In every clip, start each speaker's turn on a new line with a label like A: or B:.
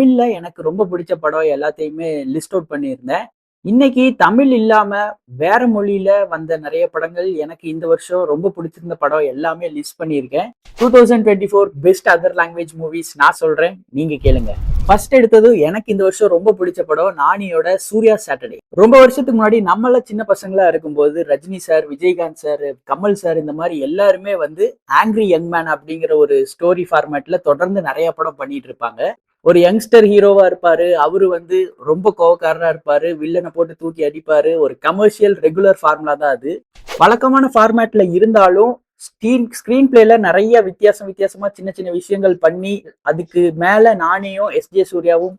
A: தமிழ்ல எனக்கு ரொம்ப பிடிச்ச படம் எல்லாத்தையுமே லிஸ்ட் அவுட் பண்ணியிருந்தேன். இன்னைக்கு தமிழ் இல்லாம வேற மொழியில வந்த நிறைய படங்கள் எனக்கு இந்த வருஷம் ரொம்ப பிடிச்சிருந்த படம் எல்லாமே லிஸ்ட் பண்ணியிருக்கேன். 2024 பெஸ்ட் அதர் லாங்குவேஜ் மூவிஸ் நான் சொல்றேன், நீங்க கேளுங்க. ஃபர்ஸ்ட் எடுத்தது எனக்கு இந்த வருஷம் ரொம்ப பிடிச்ச படம் நானியோட சூர்யா சாட்டர்டே. ரொம்ப வருஷத்துக்கு முன்னாடி நம்மள சின்ன பசங்களா இருக்கும்போது Rajini sir, Vijayakanth sir, Kamal sir இந்த மாதிரி எல்லாருமே வந்து ஆங்கிரி யங் மேன் அப்படிங்கிற ஒரு ஸ்டோரி ஃபார்மேட்ல தொடர்ந்து நிறைய படம் பண்ணிட்டு இருப்பாங்க. ஒரு யங்ஸ்டர் ஹீரோவா இருப்பாரு. அவரு வந்து ரொம்ப கோவக்காரரா இருப்பாரு. வில்லனை போட்டு தூக்கி அடிப்பாரு. ஒரு கமர்ஷியல் ரெகுலர் ஃபார்முலா தான் அது. வழக்கமான ஃபார்மேட்ல இருந்தாலும் ஸ்கிரீன் பிளேல நிறைய வித்தியாசமா சின்ன சின்ன விஷயங்கள் பண்ணி அதுக்கு மேல நானேயும் எஸ்.ஜே. சூர்யாவும்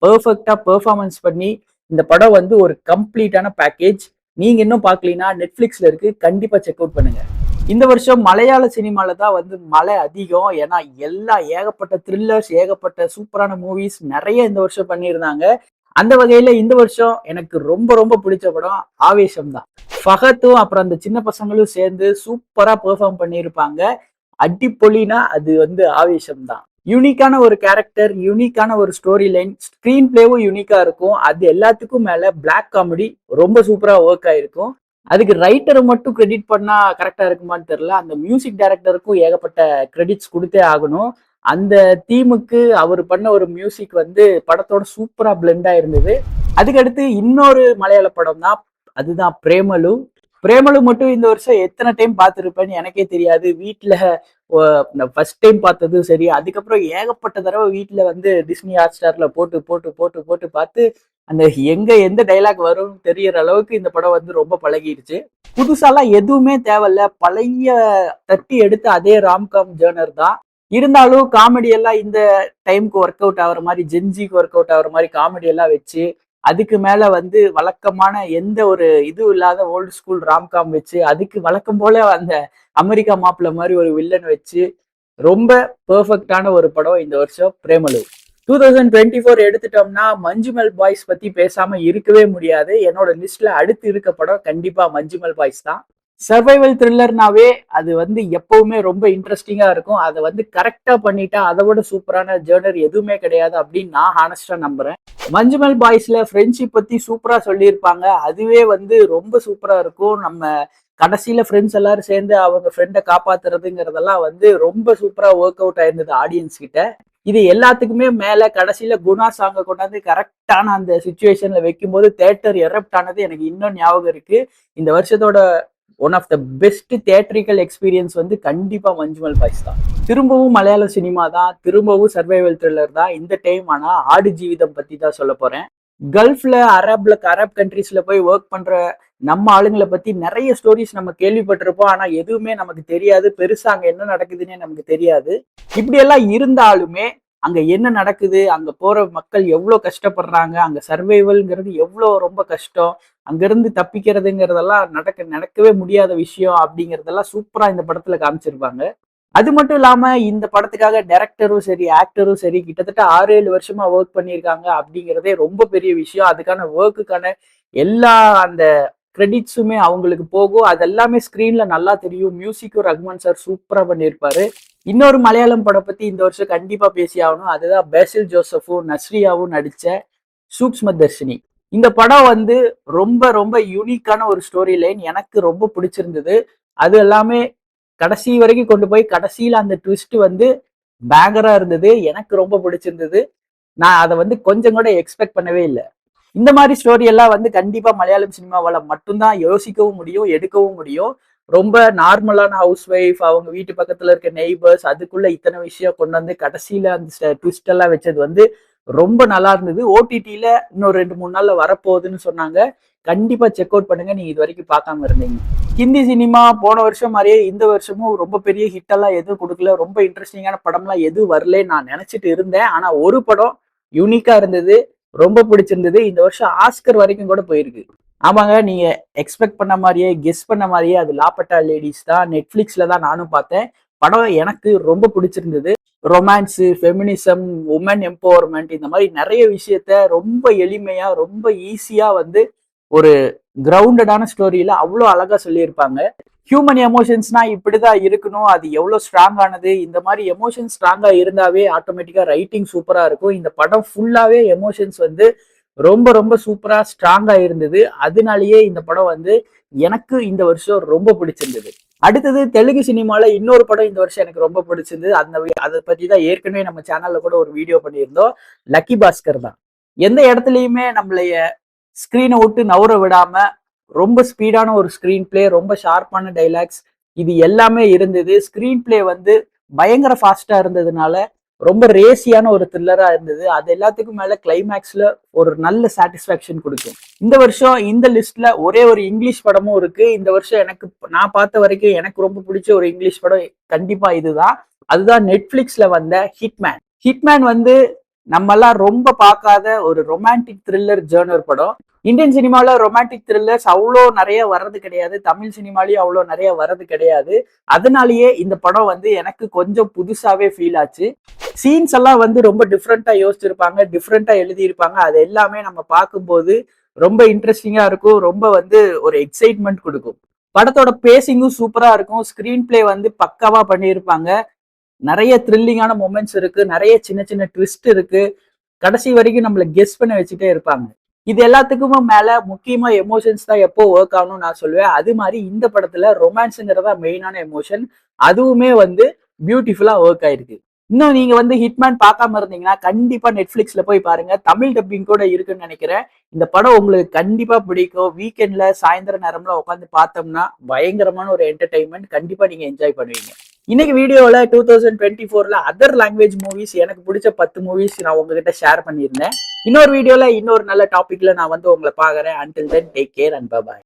A: பெர்ஃபெக்டா பெர்ஃபார்மன்ஸ் பண்ணி இந்த படம் வந்து ஒரு கம்ப்ளீட்டான பேக்கேஜ். நீங்க இன்னும் பார்க்கலனா நெட்ஃபிளிக்ஸ்ல இருக்கு, கண்டிப்பா செக் அவுட் பண்ணுங்க. இந்த வருஷம் மலையாள சினிமால தான் வந்து மழை அதிகம். ஏன்னா ஏகப்பட்ட த்ரில்லர்ஸ், ஏகப்பட்ட சூப்பரான மூவிஸ் நிறைய இந்த வருஷம் பண்ணியிருந்தாங்க. அந்த வகையில இந்த வருஷம் எனக்கு ரொம்ப ரொம்ப பிடிச்ச படம் ஆவேசம் தான். ஃபஹத்தும் அப்புறம் அந்த சின்ன பசங்களும் சேர்ந்து சூப்பரா பெர்ஃபார்ம் பண்ணியிருப்பாங்க. அடிப்பொலினா அது வந்து ஆவேசம் தான். யூனிக்கான ஒரு கேரக்டர், யூனிக்கான ஒரு ஸ்டோரி லைன், ஸ்கிரீன் பிளேவும் யூனிக்கா இருக்கும். அது எல்லாத்துக்கும் மேல பிளாக் காமெடி ரொம்ப சூப்பரா ஒர்க் ஆயிருக்கும். அதுக்கு ரைட்டரை மட்டும் கிரெடிட் பண்ணா கரெக்டா இருக்குமான்னு தெரியல. அந்த மியூசிக் டைரக்டருக்கும் ஏகப்பட்ட கிரெடிட்ஸ் கொடுத்தே ஆகணும். அந்த தீமுக்கு அவர் பண்ண ஒரு மியூசிக் வந்து படத்தோட சூப்பரா பிளெண்டா இருந்தது. அதுக்கடுத்து இன்னொரு மலையாள படம் தான், அதுதான் பிரேமலு. பிரேமலு மட்டும் இந்த வருஷம் எத்தனை டைம் பார்த்துருப்பேன்னு எனக்கே தெரியாது. வீட்டுல ஃபர்ஸ்ட் டைம் பார்த்ததும் சரி, அதுக்கப்புறம் ஏகப்பட்ட தடவை வீட்டுல வந்து டிஸ்னி ஹாட் ஸ்டார்ல போட்டு போட்டு போட்டு போட்டு பார்த்து அந்த எந்த டைலாக் வரும்னு தெரியற அளவுக்கு இந்த படம் வந்து ரொம்ப பழகிடுச்சு. புதுசாலாம் எதுவுமே தேவையில்ல, பழைய தட்டி எடுத்து அதே ராம்காம் ஜேர்னர் தான். இருந்தாலும் காமெடி எல்லாம் இந்த டைமுக்கு ஒர்க் அவுட் ஆகுற மாதிரி, ஜென்ஜிக்கு ஒர்க் அவுட் ஆகுற மாதிரி காமெடி எல்லாம் வச்சு, அதுக்கு மேல வந்து வழக்கமான எந்த ஒரு இதுவும் இல்லாத ஓல்டு ஸ்கூல் ராம்காம் வச்சு, அதுக்கு வழக்கம் போல அந்த அமெரிக்கா மாப்பிள்ள மாதிரி ஒரு வில்லன் வச்சு ரொம்ப பெர்ஃபெக்டான ஒரு படம் இந்த வருஷம் பிரேமலு. 2024 எடுத்துட்டோம்னா மஞ்சுமல் பாய்ஸ் பத்தி பேசாம இருக்கவே முடியாது. என்னோட லிஸ்ட்ல அடுத்து இருக்க படம் கண்டிப்பா மஞ்சுமல் பாய்ஸ் தான். சர்வைவல் த்ரில்லர்னாவே அது வந்து எப்பவுமே ரொம்ப இன்ட்ரெஸ்டிங்கா இருக்கும். அதை வந்து கரெக்டா பண்ணிட்டா அதை விட சூப்பரான ஜேர்னர் எதுவுமே கிடையாது அப்படின்னு நான் ஹானஸ்டா நம்புறேன். மஞ்சுமல் பாய்ஸ்ல ஃப்ரெண்ட்ஷிப் பத்தி சூப்பரா சொல்லியிருப்பாங்க. அதுவே வந்து ரொம்ப சூப்பரா இருக்கும். நம்ம கடைசியில ஃப்ரெண்ட்ஸ் எல்லாரும் சேர்ந்து அவங்க ஃப்ரெண்டை காப்பாத்துறதுங்கிறதெல்லாம் வந்து ரொம்ப சூப்பரா ஒர்க் அவுட் ஆயிருந்தது ஆடியன்ஸ் கிட்ட. இது எல்லாத்துக்குமே மேல கடைசியில குணா சாங்க கொண்டாந்து கரெக்டான அந்த சுச்சுவேஷன்ல வைக்கும்போது தியேட்டர் எரப்ட் ஆனது எனக்கு இன்னும் ஞாபகம் இருக்கு. இந்த வருஷத்தோட one of the best theatrical experience வந்து கண்டிப்பா மஞ்சுமல் பாய்ஸ் தான். திரும்பவும் மலையாள சினிமா தான், திரும்பவும் சர்வைவல் த்ரில்லர் தான். இந்த டைம் ஆனா ஆடு ஜீவிதம் பத்தி தான் சொல்ல போறேன். கல்ஃப்ல அரப் கண்ட்ரீஸ்ல போய் ஒர்க் பண்ற நம்ம ஆளுங்களை பத்தி நிறைய ஸ்டோரிஸ் நம்ம கேள்விப்பட்டிருப்போம். ஆனா எதுவுமே நமக்கு தெரியாது, பெருசா அங்க என்ன நடக்குதுன்னே நமக்கு தெரியாது. இப்படி எல்லாம் இருந்தாலுமே அங்க என்ன நடக்குது, அங்க போற மக்கள் எவ்வளவு கஷ்டப்படுறாங்க, அங்க சர்வைவல்ங்கிறது எவ்வளவு ரொம்ப கஷ்டம், அங்கிருந்து தப்பிக்கிறதுங்கிறதெல்லாம் நடக்கவே முடியாத விஷயம் அப்படிங்கறதெல்லாம் சூப்பரா இந்த படத்துல காமிச்சிருப்பாங்க. அது மட்டும் இல்லாம இந்த படத்துக்காக டைரக்டரும் சரி, ஆக்டரும் சரி கிட்டத்தட்ட 6-7 வருஷமா ஒர்க் பண்ணியிருக்காங்க அப்படிங்கிறதே ரொம்ப பெரிய விஷயம். அதுக்கான ஒர்க்குக்கான எல்லா அந்த கிரெடிட்ஸுமே அவங்களுக்கு போகும். அதெல்லாமே ஸ்கிரீன்ல நல்லா தெரியும். மியூசிக்கும் ரஹ்மான் சார் சூப்பரா பண்ணியிருப்பாரு. இன்னொரு மலையாளம் படம் பத்தி இந்த வருஷம் கண்டிப்பா பேசி ஆகணும். அதுதான் பேசில் ஜோசஃபும் நஸ்ரியாவும் நடிச்ச சூக்ஷ்ம தர்ஷினி. இந்த படம் வந்து ரொம்ப ரொம்ப யூனிக்கான ஒரு ஸ்டோரி லைன், எனக்கு ரொம்ப பிடிச்சிருந்தது. அது எல்லாமே கடைசி வரைக்கும் கொண்டு போய் கடைசியில அந்த ட்விஸ்ட் வந்து பேங்கரா இருந்தது. எனக்கு ரொம்ப பிடிச்சிருந்தது. நான் அதை வந்து கொஞ்சம் கூட எக்ஸ்பெக்ட் பண்ணவே இல்லை. இந்த மாதிரி ஸ்டோரி எல்லாம் வந்து கண்டிப்பா மலையாளம் சினிமாவால மட்டும்தான் யோசிக்கவும் முடியும், எடுக்கவும் முடியும். ரொம்ப நார்மலான ஹவுஸ் ஒய்ஃப், அவங்க வீட்டு பக்கத்துல இருக்க நெய்பர்ஸ், அதுக்குள்ள இத்தனை விஷயம் கொண்டு வந்து கடைசியில அந்த ட்விஸ்ட் எல்லாம் வச்சது வந்து ரொம்ப நல்லா இருந்தது. ஓடிடியில இன்னும் 2-3 நாள்ல வரப்போகுதுன்னு சொன்னாங்க. கண்டிப்பா செக் அவுட் பண்ணுங்க, நீங்க இது வரைக்கும் பார்க்காம இருந்தீங்க. ஹிந்தி சினிமா போன வருஷம் மாதிரியே இந்த வருஷமும் ரொம்ப பெரிய ஹிட் எல்லாம் எதுவும் கொடுக்கல. ரொம்ப இன்ட்ரெஸ்டிங்கான படம்லாம் எதுவும் வரல நான் நினைச்சிட்டு இருந்தேன். ஆனா ஒரு படம் யூனிக்கா இருந்தது, ரொம்ப பிடிச்சிருந்தது. இந்த வருஷம் ஆஸ்கர் வரைக்கும் கூட போயிருக்கு. ஆமாங்க, நீங்க எக்ஸ்பெக்ட் பண்ண மாதிரியே, கெஸ் பண்ண மாதிரியே அது லாபட்டா லேடிஸ் தான். நெட்ஃபிளிக்ஸ்ல தான் நானும் பார்த்தேன். படம் எனக்கு ரொம்ப பிடிச்சிருந்தது. ரொமான்ஸ், ஃபெமினிசம், உமன் எம்பவர்மெண்ட் இந்த மாதிரி நிறைய விஷயத்த ரொம்ப எளிமையா, ரொம்ப ஈஸியா வந்து ஒரு கிரவுண்டடான ஸ்டோரியில அவ்வளோ அழகா சொல்லியிருப்பாங்க. ஹியூமன் எமோஷன்ஸ்னா இப்படிதான் இருக்கணும், அது எவ்வளவு ஸ்ட்ராங் ஆனது, இந்த மாதிரி எமோஷன்ஸ் ஸ்ட்ராங்கா இருந்தாவே ஆட்டோமேட்டிக்கா ரைட்டிங் சூப்பரா இருக்கும். இந்த படம் ஃபுல்லாவே எமோஷன்ஸ் வந்து ரொம்ப ரொம்ப சூப்பரா ஸ்ட்ராங்கா இருந்தது. அதனாலேயே இந்த படம் வந்து எனக்கு இந்த வருஷம் ரொம்ப பிடிச்சிருந்தது. அடுத்தது தெலுங்கு சினிமால இன்னொரு படம் இந்த வருஷம் எனக்கு ரொம்ப பிடிச்சிருந்தது. அதை பத்தி தான் ஏற்கனவே நம்ம சேனல்ல கூட ஒரு வீடியோ பண்ணியிருந்தோம். லக்கி பாஸ்கர் தான். எந்த இடத்துலயுமே நம்மளைய ஸ்கிரீனை விட்டு நவுற விடாம ரொம்ப ஸ்பீடான ஒரு ஸ்கிரீன் பிளே, ரொம்ப ஷார்ப்பான டைலாக்ஸ், இது எல்லாமே இருந்தது. ஸ்கிரீன் பிளே வந்து பயங்கர ஃபாஸ்டா இருந்ததுனால ரொம்ப ரேசியான ஒரு த்ரில்லரா இருந்தது. அது எல்லாத்துக்கும் மேல கிளைமேக்ஸ்ல ஒரு நல்ல சாட்டிஸ்பாக்சன் கொடுக்கும். இந்த வருஷம் இந்த லிஸ்ட்ல ஒரே ஒரு இங்கிலீஷ் படமும் இருக்கு. இந்த வருஷம் எனக்கு நான் பார்த்த வரைக்கும் எனக்கு ரொம்ப பிடிச்ச ஒரு இங்கிலீஷ் படம் கண்டிப்பா இதுதான். அதுதான் நெட்ஃபிளிக்ஸ்ல வந்த ஹிட்மேன். ஹிட்மேன் வந்து நம்ம எல்லாம் ரொம்ப பார்க்காத ஒரு ரொமான்டிக் த்ரில்லர் ஜேர்னர் படம். இந்தியன் சினிமால ரொமான்டிக் த்ரில்லர்ஸ் அவ்வளோ நிறைய வர்றது கிடையாது. தமிழ் சினிமாலயும் அவ்வளோ நிறைய வர்றது கிடையாது. அதனாலேயே இந்த படம் வந்து எனக்கு கொஞ்சம் புதுசாவே ஃபீல் ஆச்சு. சீன்ஸ் எல்லாம் வந்து ரொம்ப டிஃப்ரெண்டா யோசிச்சிருப்பாங்க, டிஃப்ரெண்டா எழுதியிருப்பாங்க. அது எல்லாமே நம்ம பார்க்கும்போது ரொம்ப இன்ட்ரெஸ்டிங்கா இருக்கும், ரொம்ப வந்து ஒரு எக்ஸைட்மெண்ட் கொடுக்கும். படத்தோட பேசிங்கும் சூப்பரா இருக்கும். ஸ்கிரீன் பிளே வந்து பக்காவா பண்ணியிருப்பாங்க. நிறைய த்ரில்லிங்கான மொமெண்ட்ஸ் இருக்கு, நிறைய சின்ன சின்ன ட்விஸ்ட் இருக்கு. கடைசி வரைக்கும் நம்மள கெஸ் பண்ண வச்சுட்டே இருப்பாங்க. இது எல்லாத்துக்குமே மேல முக்கியமா எமோஷன்ஸ் தான் எப்போ ஒர்க் ஆகணும்னு நான் சொல்லுவேன். அது மாதிரி இந்த படத்துல ரொமான்ஸுங்கிறதா மெயினான எமோஷன். அதுவுமே வந்து பியூட்டிஃபுல்லா ஒர்க் ஆயிருக்கு. இன்னும் நீங்க வந்து ஹிட்மேன் பார்க்காம இருந்தீங்கன்னா கண்டிப்பா நெட்ஃபிளிக்ஸ்ல போய் பாருங்க. தமிழ் டப்பிங் கூட இருக்குன்னு நினைக்கிறேன். இந்த படம் உங்களுக்கு கண்டிப்பா பிடிக்கும். வீக்கெண்ட்ல சாயந்தர நேரம்ல உட்காந்து பார்த்தோம்னா பயங்கரமான ஒரு என்டர்டைன்மெண்ட். கண்டிப்பா நீங்க என்ஜாய் பண்ணுவீங்க. இன்னைக்கு வீடியோல 2024ல அதர் லாங்குவேஜ் மூவிஸ் எனக்கு பிடிச்ச 10 மூவிஸ் நான் உங்ககிட்ட ஷேர் பண்ணியிருந்தேன். இன்னொரு வீடியோல இன்னொரு நல்ல டாபிக்ல நான் வந்து உங்களை பாக்குறேன். Until then take care and bye bye.